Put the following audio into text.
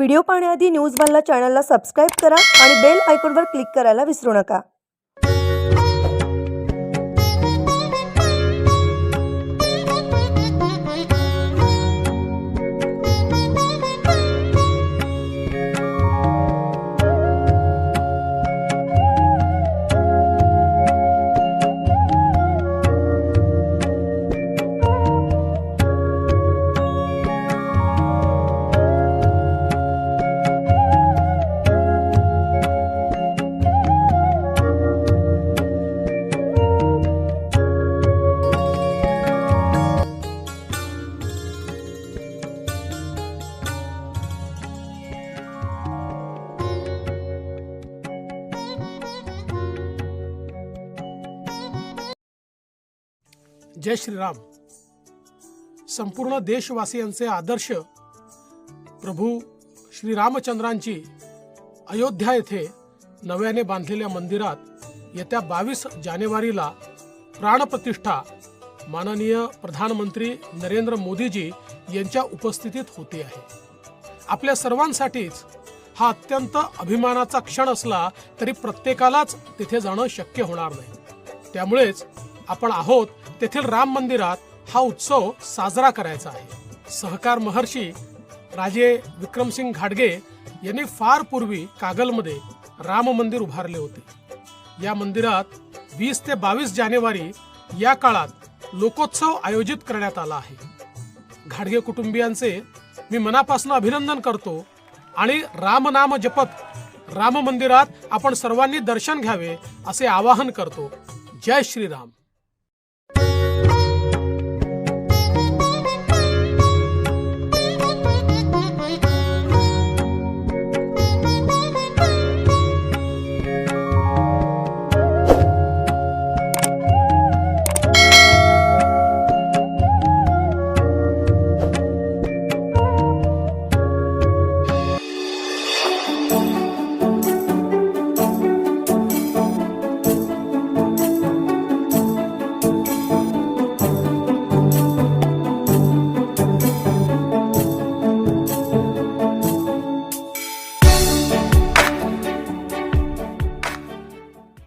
Video पाहण्याआधी news वनला चॅनलला सबस्क्राइब करा आणि बेल आयकॉनवर क्लिक करायला विसरू नका। जय श्रीराम। संपूर्ण देशवासियांचे आदर्श प्रभू श्री रामचंद्रांची अयोध्या येथे नव्याने बांधलेल्या मंदिरात येत्या 22 जानेवारीला प्राणप्रतिष्ठा माननीय प्रधानमंत्री नरेंद्र मोदीजी यांच्या उपस्थितीत होते आहे। आपल्या सर्वांसाठीच हा अत्यंत अभिमानाचा क्षण असला तरी प्रत्येकालाच तिथे जाणं शक्य होणार नाही। त्यामुळेच आपण आहोत तेथील राम मंदिरात हा उत्सव साजरा करायचा आहे। सहकार महर्षी राजे विक्रमसिंग घाटगे यांनी फार पूर्वी कागलमध्ये राम मंदिर उभारले होते। या मंदिरात 20 ते 22 जानेवारी या काळात लोकोत्सव आयोजित करण्यात आला आहे। घाटगे कुटुंबियांचे मी मनापासून अभिनंदन करतो आणि रामनाम जपत राम मंदिरात आपण सर्वांनी दर्शन घ्यावे असे आवाहन करतो। जय श्रीराम।